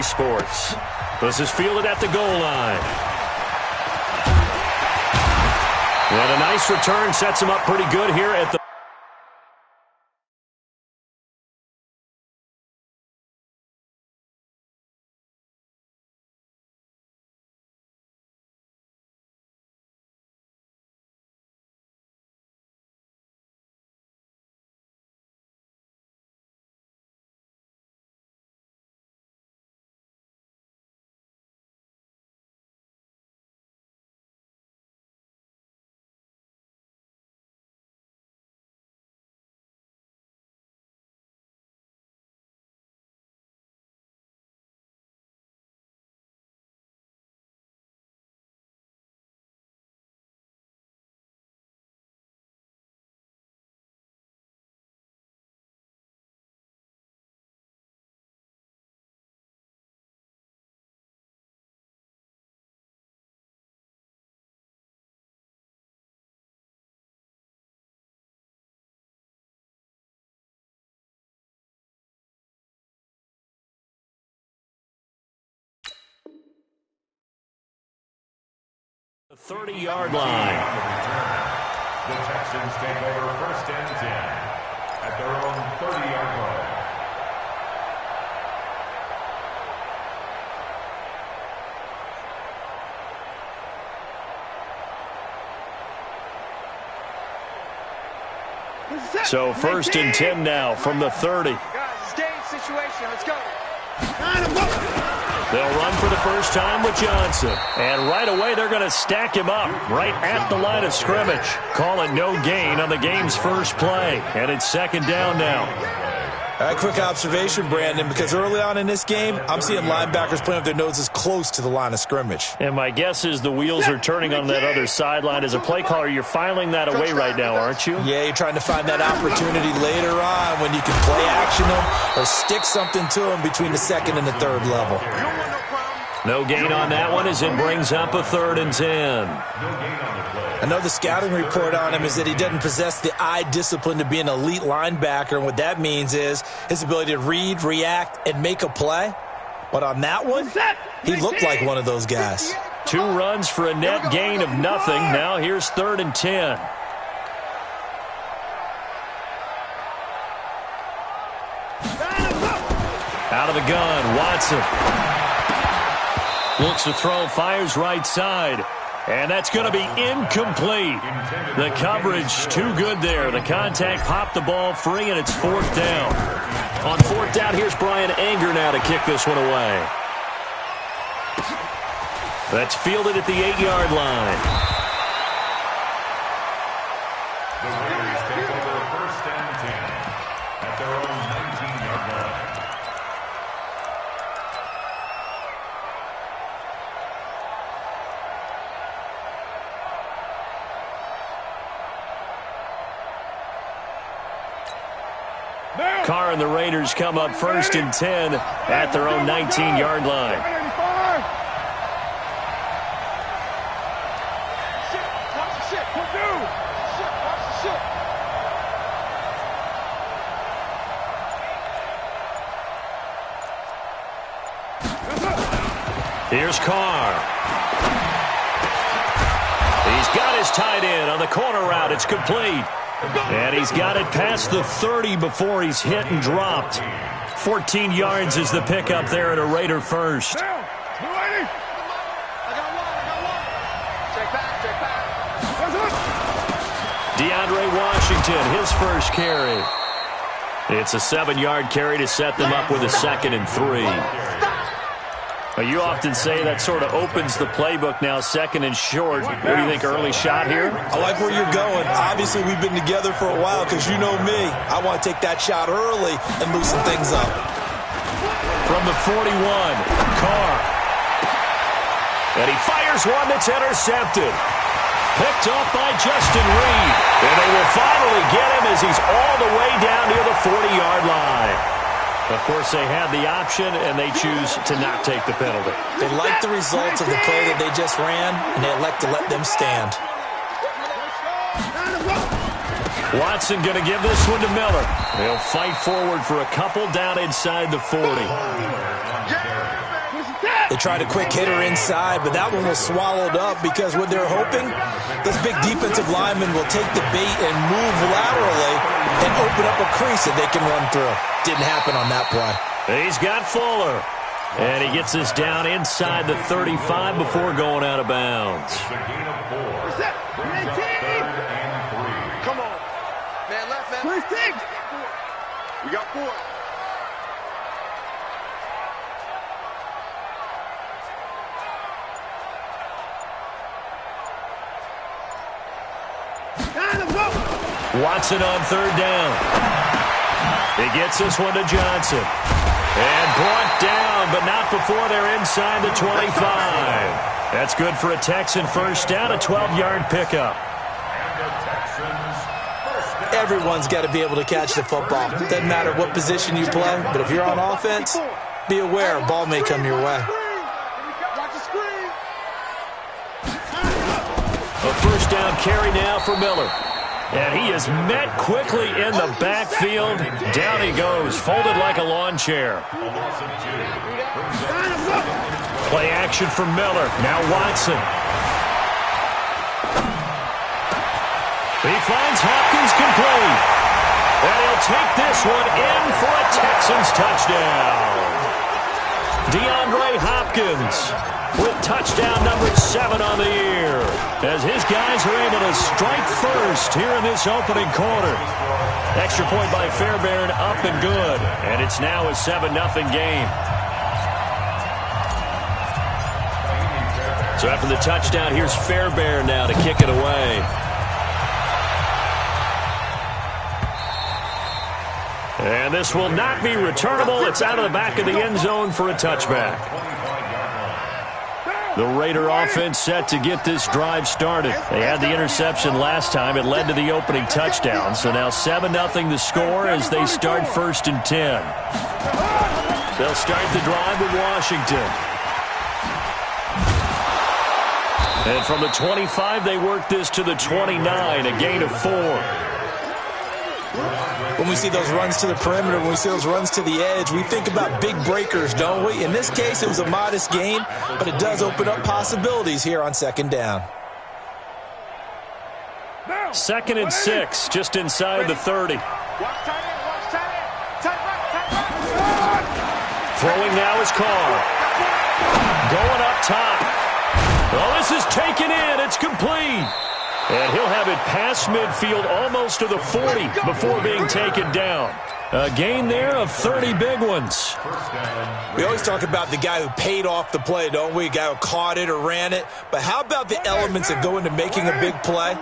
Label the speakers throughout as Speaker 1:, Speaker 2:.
Speaker 1: Sports. This is fielded at the goal line. And a nice return sets him up pretty good here at the... The 30-yard line.
Speaker 2: The Texans take over 1st and 10 at their own 30-yard line.
Speaker 1: So 1st and 10 now from the 30.
Speaker 3: Guys, stay in situation. Let's go.
Speaker 1: They'll run for the first time with Johnson. And right away, they're going to stack him up right at the line of scrimmage. Call it no gain on the game's first play. And it's 2nd down now.
Speaker 4: Quick observation, Brandon, because early on in this game, I'm seeing linebackers playing with their noses close to the line of scrimmage.
Speaker 1: And my guess is the wheels are turning on that other sideline. As a play caller, you're filing that away right now, aren't you?
Speaker 4: Yeah, you're trying to find that opportunity later on when you can play action them or stick something to them between the 2nd and the 3rd level.
Speaker 1: No gain on that one as it brings up a 3rd and 10.
Speaker 4: I know the scouting report on him is that he doesn't possess the eye discipline to be an elite linebacker, and what that means is his ability to read, react, and make a play. But on that one, he looked like one of those guys.
Speaker 1: 2 runs for a net gain of nothing. Now here's 3rd and 10. Out of the gun, Watson. Looks to throw, fires right side. And that's going to be incomplete. The coverage too good there. The contact popped the ball free, and it's 4th down. On 4th down, here's Brian Anger now to kick this one away. That's fielded at the 8-yard line.
Speaker 2: The Raiders take over 1st and 10 at their own 19-yard line.
Speaker 1: Carr and the Raiders come up 1st and 10 at their own 19-yard line. Here's Carr. He's got his tight end on the corner route. It's complete. And he's got it past the 30 before he's hit and dropped. 14 yards is the pickup there at a Raider first. DeAndre Washington, his first carry. It's a 7-yard carry to set them up with a 2nd and 3. You often say that sort of opens the playbook now, 2nd and short. What do you think, early shot here?
Speaker 4: I like where you're going. Obviously, we've been together for a while because you know me. I want to take that shot early and loosen things up.
Speaker 1: From the 41, Carr. And he fires one that's intercepted. Picked off by Justin Reed. And they will finally get him as he's all the way down near the 40-yard line. Of course, they had the option, and they choose to not take the penalty.
Speaker 4: They like the results of the play that they just ran, and they elect to let them stand.
Speaker 1: Watson going to give this one to Miller. They'll fight forward for a couple down inside the 40.
Speaker 4: They tried a quick hitter inside, but that one was swallowed up because what they're hoping, this big defensive lineman will take the bait and move laterally and open up a crease that they can run through. Didn't happen on that play.
Speaker 1: He's got Fuller. And he gets this down inside the 35 before going out of bounds.
Speaker 3: Come on. Man left, man. First thing. We got 4.
Speaker 1: Watson on 3rd down. He gets this one to Johnson. And brought down, but not before they're inside the 25. That's good for a Texan first down, a 12-yard pickup.
Speaker 4: Everyone's got to be able to catch the football. Doesn't matter what position you play, but if you're on offense, be aware a ball may come your way.
Speaker 1: A first down carry now for Miller. And he is met quickly in the backfield. Down he goes, folded like a lawn chair. Play action for Miller. Now Watson. He finds Hopkins complete. And he'll take this one in for a Texans touchdown. DeAndre Hopkins with touchdown number 7 on the year, as his guys are able to strike first here in this opening quarter. Extra point by Fairbairn, up and good. And it's now a 7-0 game. So after the touchdown, here's Fairbairn now to kick it away. And this will not be returnable. It's out of the back of the end zone for a touchback. The Raider offense set to get this drive started. They had the interception last time. It led to the opening touchdown. So now 7-0 the score as they start 1st and 10. They'll start the drive with Washington. And from the 25, they work this to the 29, a gain of 4.
Speaker 4: When we see those runs to the perimeter, when we see those runs to the edge, we think about big breakers, don't we? In this case, it was a modest gain, but it does open up possibilities here on 2nd down.
Speaker 1: 2nd and 6, just inside the 30. Throwing now is Carr. Going up top. Oh, this is taken in. It's complete. And he'll have it past midfield almost to the 40 before being taken down. A gain there of 30 big ones.
Speaker 4: We always talk about the guy who paid off the play, don't we? A guy who caught it or ran it. But how about the elements that go into making a big play?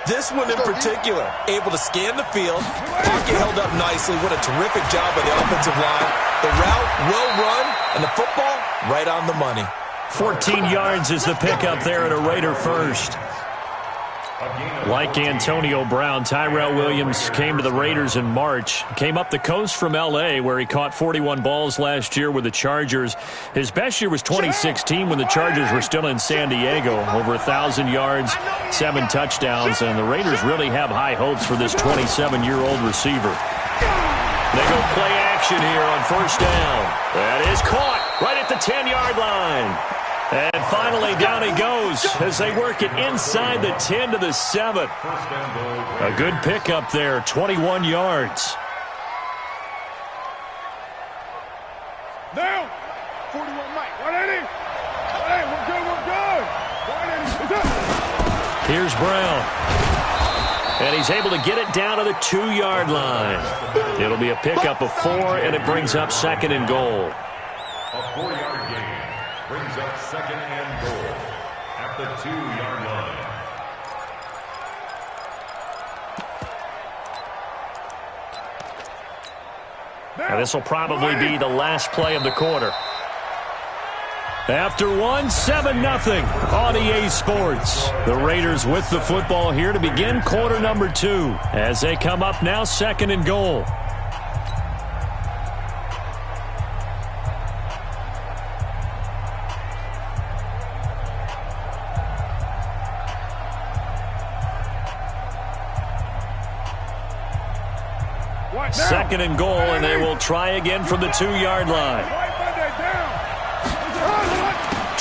Speaker 4: This one in particular, able to scan the field, pocket held up nicely. What a terrific job by the offensive line. The route well run, and the football right on the money.
Speaker 1: 14 yards is the pickup there at a Raider first. Like Antonio Brown, Tyrell Williams came to the Raiders in March. Came up the coast from L.A., where he caught 41 balls last year with the Chargers. His best year was 2016 when the Chargers were still in San Diego. Over 1,000 yards, 7 touchdowns, and the Raiders really have high hopes for this 27-year-old receiver. They go play action here on 1st down. That is caught right at the 10-yard line. And finally, down he goes as they work it inside the 10 to the 7. A good pickup there, 21 yards.
Speaker 3: Now, 41 Mike, 180. Hey, we're good. 180.
Speaker 1: Here's Brown. And he's able to get it down to the 2-yard line. It'll be a pickup of 4, and it brings up 2nd and goal.
Speaker 2: A 4-yard gain brings up 2nd and goal at the 2-yard line.
Speaker 1: And this will probably be the last play of the quarter. After 7-0 on EA Sports. The Raiders with the football here to begin quarter number 2 as they come up now 2nd and goal. Second and goal, and they will try again from the 2-yard line.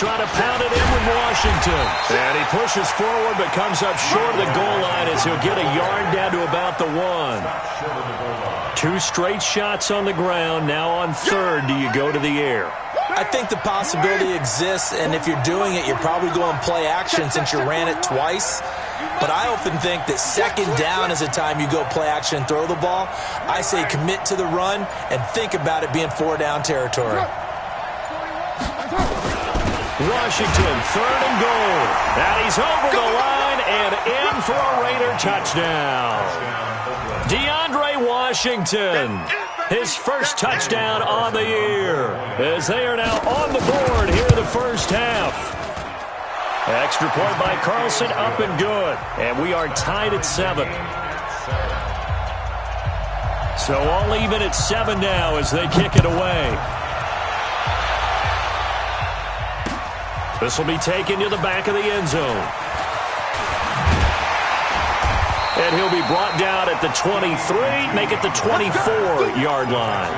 Speaker 1: try to pound it in with Washington. And he pushes forward but comes up short of the goal line as he'll get a yard down to about the 1. 2 straight shots on the ground. Now on third, do you go to the air?
Speaker 4: I think the possibility exists, and if you're doing it, you're probably going play action since you ran it twice. But I often think that second down is a time you go play action and throw the ball. I say commit to the run and think about it being 4-down territory.
Speaker 1: Washington, third and goal. And he's over the line and in for a Raider touchdown. DeAndre Washington, his first touchdown on the year, as they are now on the board here in the first half. Extra point by Carlson, up and good. And we are tied at 7. So all even at 7 now as they kick it away. This will be taken to the back of the end zone. And he'll be brought down at the 23, make it the 24-yard line.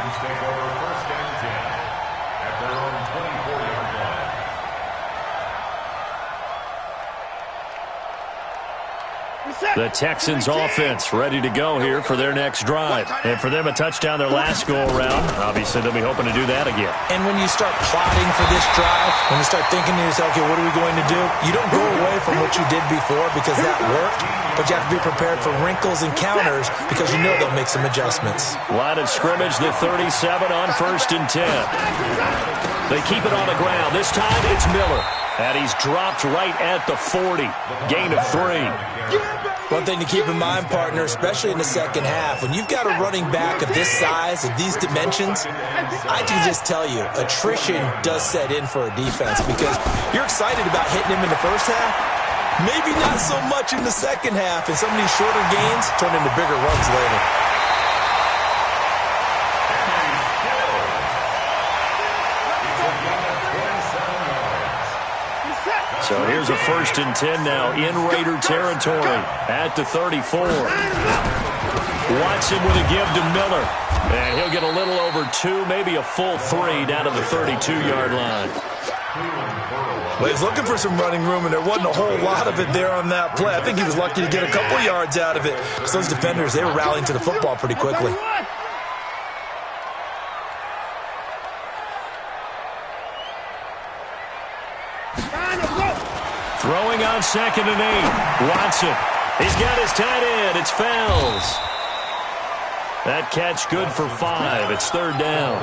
Speaker 1: The Texans offense ready to go here for their next drive. And for them, a touchdown their last go-around. Obviously, they'll be hoping to do that again.
Speaker 4: And when you start plotting for this drive, when you start thinking to yourself, okay, what are we going to do? You don't go away from what you did before because that worked, but you have to be prepared for wrinkles and counters because you know they'll make some adjustments.
Speaker 1: Line of scrimmage, the 37 on 1st and 10. They keep it on the ground. This time, it's Miller. And he's dropped right at the 40. Gain of 3.
Speaker 4: One thing to keep in mind, partner, especially in the second half, when you've got a running back of this size, of these dimensions, I can just tell you, attrition does set in for a defense because you're excited about hitting him in the first half, maybe not so much in the second half, and some of these shorter gains turn into bigger runs later.
Speaker 1: So here's a 1st and 10 now in Raider territory at the 34. Watson with a give to Miller. And he'll get a little over 2, maybe a full 3 down to the 32-yard line.
Speaker 4: Well, he's looking for some running room, and there wasn't a whole lot of it there on that play. I think he was lucky to get a couple yards out of it because those defenders, they were rallying to the football pretty quickly.
Speaker 1: Throwing on 2nd and 8. Watson. He's got his tight end. It's Fells. That catch good for 5. It's 3rd down.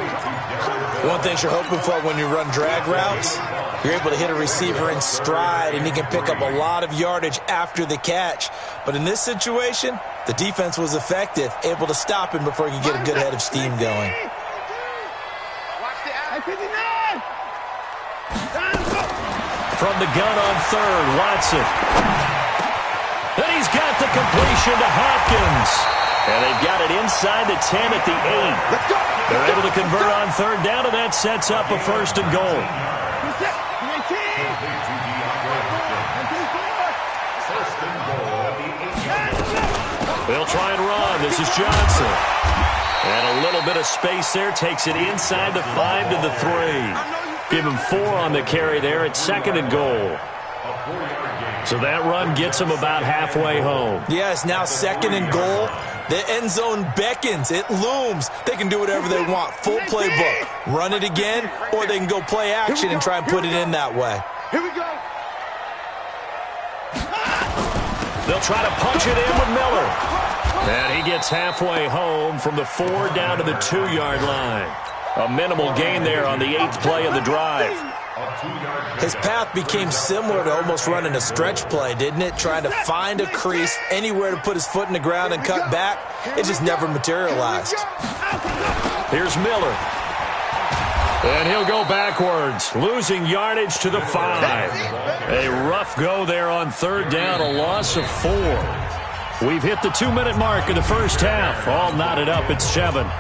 Speaker 4: One thing you're hoping for when you run drag routes, you're able to hit a receiver in stride, and he can pick up a lot of yardage after the catch. But in this situation, the defense was effective, able to stop him before he could get a good head of steam going.
Speaker 1: From the gun on 3rd, Watson. And he's got the completion to Hopkins. And they've got it inside the 10 at the 8. They're able to convert on 3rd down, and that sets up a 1st and goal. They'll try and run. This is Johnson. And a little bit of space there. Takes it inside the 5 to the 3. Give him 4 on the carry there at 2nd and goal. So that run gets him about halfway home.
Speaker 4: Yes, now 2nd and goal. The end zone beckons. It looms. They can do whatever they want. Full playbook. Run it again, or they can go play action and try and put it in that way.
Speaker 3: Here we go.
Speaker 1: They'll try to punch it in with Miller. And he gets halfway home from the 4 down to the 2-yard line. A minimal gain there on the 8th play of the drive.
Speaker 4: His path became similar to almost running a stretch play, didn't it? Trying to find a crease, anywhere to put his foot in the ground and cut back. It just never materialized.
Speaker 1: Here's Miller. And he'll go backwards, losing yardage to the 5. A rough go there on 3rd down, a loss of 4. We've hit the 2-minute mark of the first half. All knotted up at 7.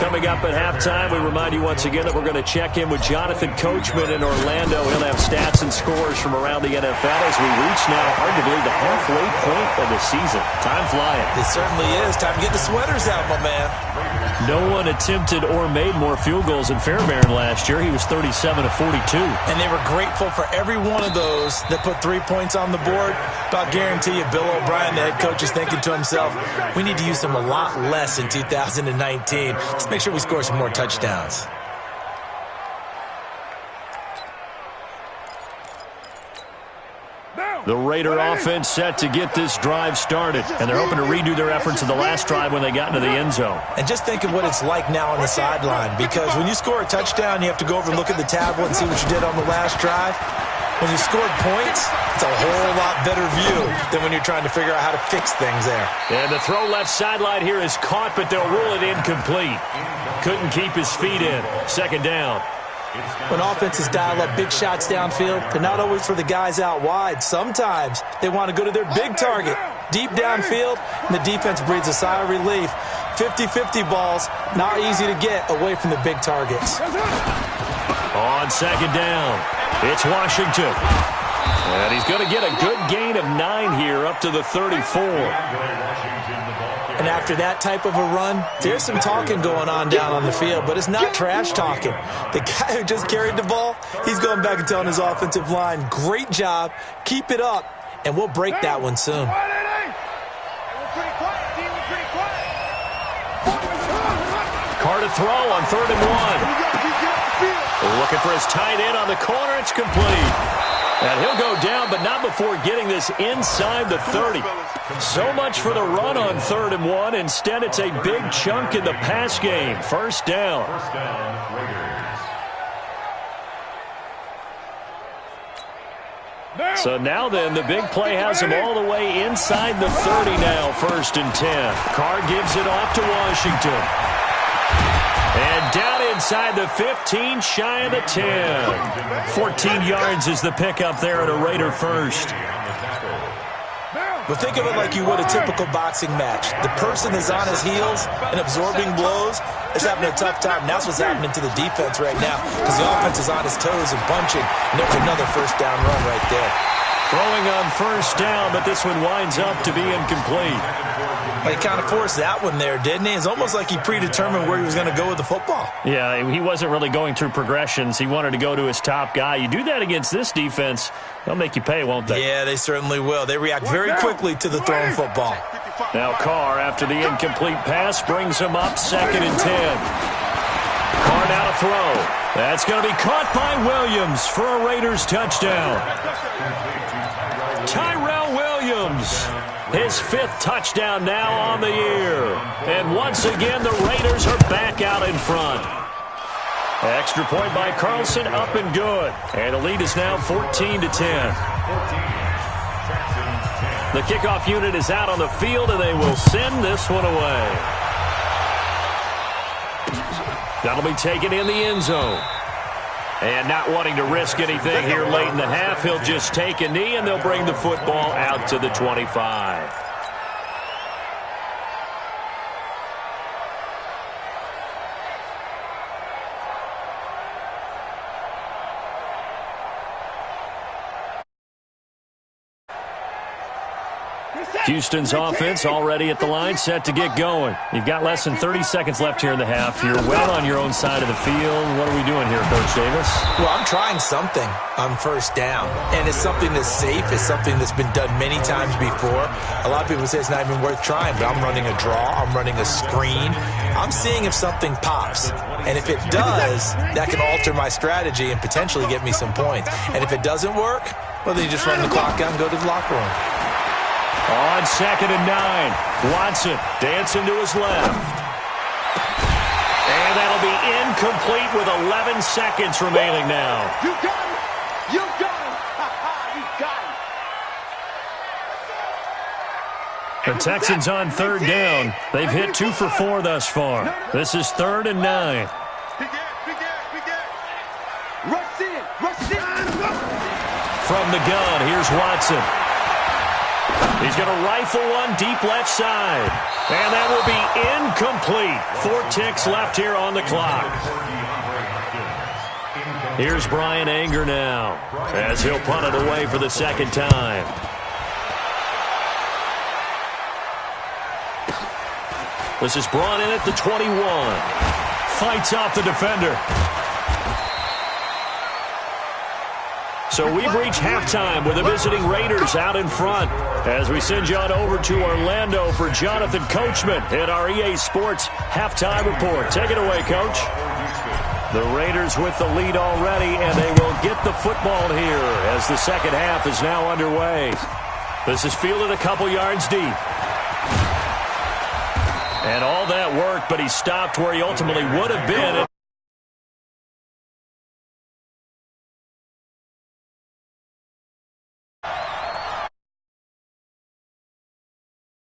Speaker 1: Coming up at halftime, we remind you once again that we're going to check in with Jonathan Coachman in Orlando. He'll have stats and scores from around the NFL as we reach now, arguably, the halfway point of the season. Time flying.
Speaker 4: It certainly is. Time to get the sweaters out, my man.
Speaker 1: No one attempted or made more field goals than Fairbairn last year. He was 37 of 42.
Speaker 4: And they were grateful for every one of those that put 3 points on the board. But I'll guarantee you, Bill O'Brien, the head coach, is thinking to himself, we need to use them a lot less in 2019. Let's make sure we score some more touchdowns.
Speaker 1: The Raider offense set to get this drive started, and they're hoping to redo their efforts in the last drive when they got into the end zone.
Speaker 4: And just think of what it's like now on the sideline, because when you score a touchdown, you have to go over and look at the tablet and see what you did on the last drive. When you scored points, it's a whole lot better view than when you're trying to figure out how to fix things there.
Speaker 1: And the throw left sideline here is caught, but they'll rule it incomplete. Couldn't keep his feet in. Second down.
Speaker 4: When offenses dial up big shots downfield, they're not always for the guys out wide. Sometimes they want to go to their big target, deep downfield, and the defense breathes a sigh of relief. 50-50 balls, not easy to get away from the big targets.
Speaker 1: On second down, it's Washington. And he's going to get a good gain of 9 here up to the 34.
Speaker 4: And after that type of a run, there's some talking going on down on the field, but it's not trash talking. The guy who just carried the ball, he's going back and telling his offensive line, great job, keep it up, and we'll break that one soon.
Speaker 1: Carr to throw on 3rd and 1. Looking for his tight end on the corner. It's complete. And he'll go down, but not before getting this inside the 30. So much for the run on 3rd and 1. Instead, it's a big chunk in the pass game. First down. So now then, the big play has him all the way inside the 30 now. 1st and 10. Carr gives it off to Washington. And down inside the 15, shy of the 10. 14 yards is the pickup there at a Raider first.
Speaker 4: But think of it like you would a typical boxing match. The person is on his heels and absorbing blows is having a tough time. And that's what's happening to the defense right now, because the offense is on his toes and punching. And there's another first down run right there.
Speaker 1: Throwing on first down, but this one winds up to be incomplete.
Speaker 4: He kind of forced that one there, didn't he? It's almost like he predetermined where he was going to go with the football.
Speaker 1: Yeah, he wasn't really going through progressions. He wanted to go to his top guy. You do that against this defense, they'll make you pay, won't they?
Speaker 4: Yeah, they certainly will. They react very quickly to the thrown football.
Speaker 1: Now Carr, after the incomplete pass, brings him up 2nd and 10. Carr now to throw. That's going to be caught by Williams for a Raiders touchdown. Tyrell Williams, his 5th touchdown now on the year. And once again, the Raiders are back out in front. Extra point by Carlson, up and good. And the lead is now 14 to 10. The kickoff unit is out on the field, and they will send this one away. That'll be taken in the end zone. And not wanting to risk anything here late in the half, he'll just take a knee, and they'll bring the football out to the 25. Houston's offense already at the line, set to get going. You've got less than 30 seconds left here in the half. You're well on your own side of the field. What are we doing here, Coach Davis?
Speaker 4: Well, I'm trying something on first down, and it's something that's safe. It's something that's been done many times before. A lot of people say it's not even worth trying, but I'm running a draw. I'm running a screen. I'm seeing if something pops, and if it does, that can alter my strategy and potentially get me some points. And if it doesn't work, well, then you just run the clock out and go to the locker room.
Speaker 1: On 2nd and 9, Watson dancing to his left. And that'll be incomplete with 11 seconds remaining now.
Speaker 3: You got it! You got it! You got it!
Speaker 1: The Texans on 3rd down. They've hit 2 for 4 thus far. This is 3rd and 9.
Speaker 3: Rush in! Rush in!
Speaker 1: From the gun, here's Watson. He's going to rifle one deep left side. And that will be incomplete. 4 ticks left here on the clock. Here's Brian Anger now as he'll punt it away for the second time. This is brought in at the 21. Fights off the defender. So we've reached halftime with the visiting Raiders out in front as we send you on over to Orlando for Jonathan Coachman in our EA Sports Halftime Report. Take it away, Coach. The Raiders with the lead already, and they will get the football here as the second half is now underway. This is fielded a couple yards deep. And all that worked, but he stopped where he ultimately would have been.